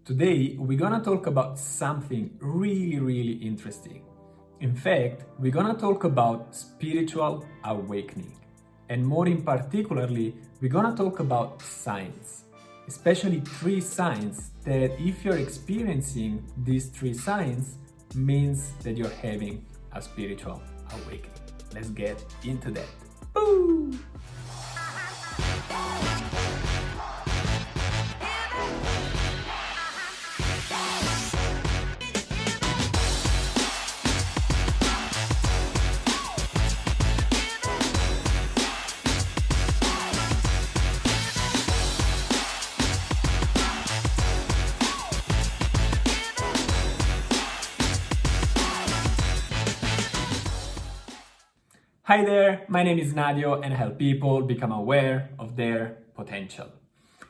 Today, we're gonna talk about something really interesting. In fact, we're gonna talk about spiritual awakening. And more in particularly, we're gonna talk about signs, especially 3 signs that if you're experiencing these 3 signs, means that you're having a spiritual awakening. Let's get into that. Woo! Hi there, my name is Nadio and I help people become aware of their potential.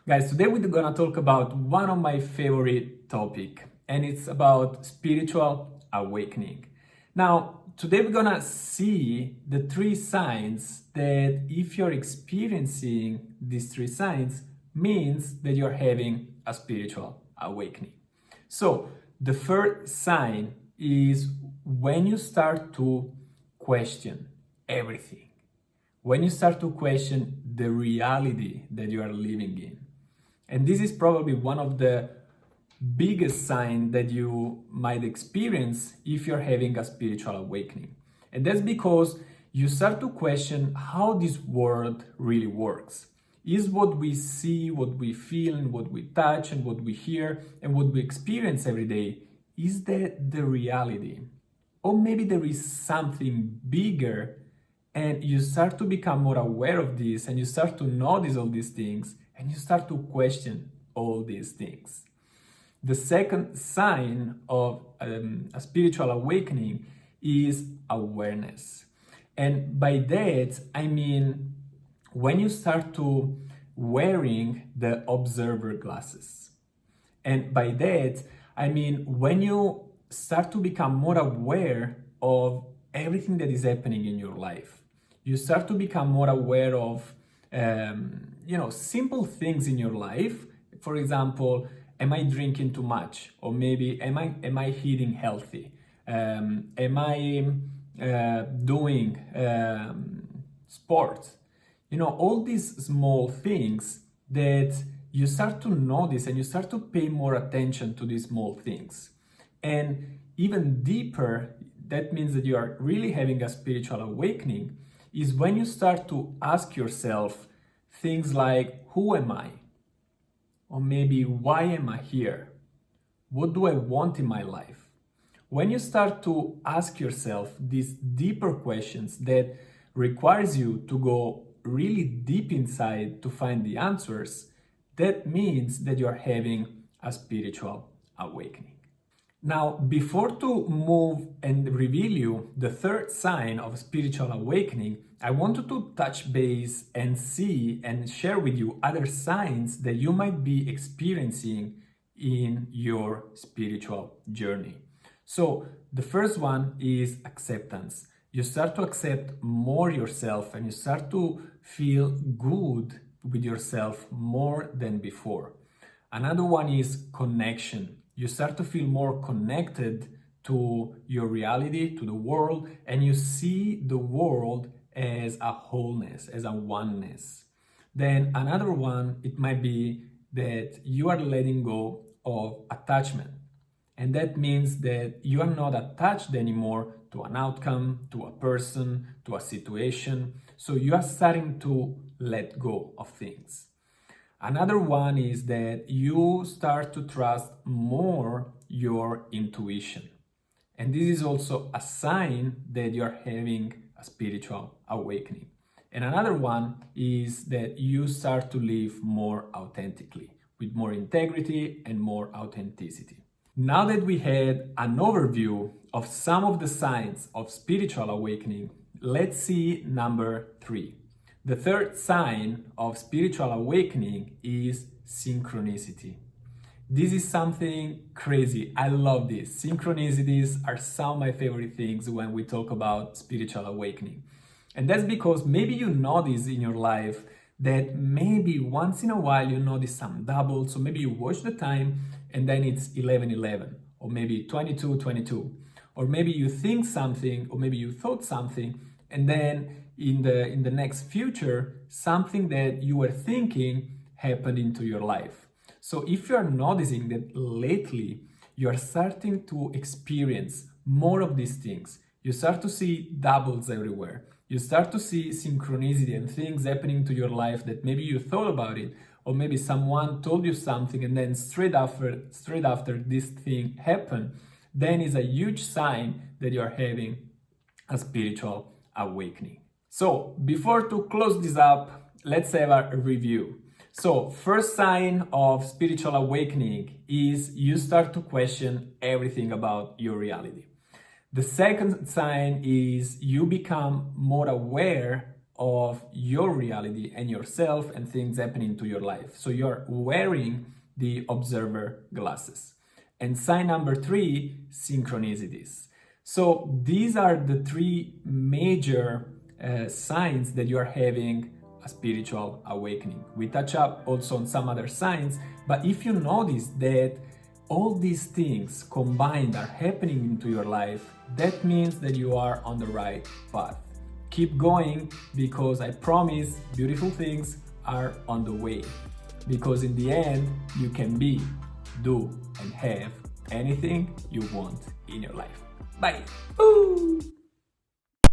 Guys, today we're gonna talk about one of my favorite topics, and it's about spiritual awakening. Now, today we're gonna see the 3 signs that if you're experiencing these 3 signs, means that you're having a spiritual awakening. So, the first sign is when you start to question everything. When you start to question the reality that you are living in. And this is probably one of the biggest signs that you might experience if you're having a spiritual awakening. And that's because you start to question how this world really works. Is what we see, what we feel, and what we touch, and what we hear, and what we experience every day, is that the reality? Or maybe there is something bigger, and you start to become more aware of this, and you start to notice all these things, and you start to question all these things. The second sign of a spiritual awakening is awareness. And by that, I mean when you start to wearing the observer glasses. And by that, I mean when you start to become more aware of everything that is happening in your life. You start to become more aware of, simple things in your life. For example, am I drinking too much? Or maybe am I eating healthy? Am I doing sports? All these small things that you start to notice, and you start to pay more attention to these small things. And even deeper, that means that you are really having a spiritual awakening, is when you start to ask yourself things like, who am I? Or maybe, why am I here? What do I want in my life? When you start to ask yourself these deeper questions that requires you to go really deep inside to find the answers, that means that you're having a spiritual awakening. Now, before to move and reveal you the third sign of spiritual awakening, I wanted to touch base and see and share with you other signs that you might be experiencing in your spiritual journey. So, the first one is acceptance. You start to accept more yourself, and you start to feel good with yourself more than before. Another one is connection. You start to feel more connected to your reality, to the world, and you see the world as a wholeness, as a oneness. Then another one, it might be that you are letting go of attachment. And that means that you are not attached anymore to an outcome, to a person, to a situation. So you are starting to let go of things. Another one is that you start to trust more your intuition. And this is also a sign that you're having a spiritual awakening. And another one is that you start to live more authentically, with more integrity and more authenticity. Now that we had an overview of some of the signs of spiritual awakening, let's see number 3. The third sign of spiritual awakening is synchronicity. This is something crazy. I love this. Synchronicities are some of my favorite things when we talk about spiritual awakening. And that's because maybe you notice in your life that maybe once in a while you notice some doubles, so maybe you watch the time and then it's 11:11, or maybe 22:22, or maybe you think something, or maybe you thought something, and then in the next future, something that you were thinking happened into your life. So if you are noticing that lately you are starting to experience more of these things, you start to see doubles everywhere, you start to see synchronicity and things happening to your life that maybe you thought about it, or maybe someone told you something and then straight after this thing happened, then it's a huge sign that you are having a spiritual awakening. So before to close this up, let's have a review. So first sign of spiritual awakening is you start to question everything about your reality. The second sign is you become more aware of your reality and yourself and things happening to your life. So you're wearing the observer glasses. And sign number 3, synchronicities. So these are the 3 major signs that you are having a spiritual awakening. We touch up also on some other signs, but if you notice that all these things combined are happening into your life, that means that you are on the right path. Keep going, because I promise beautiful things are on the way. Because in the end, you can be, do, and have anything you want in your life. Bye! Ooh.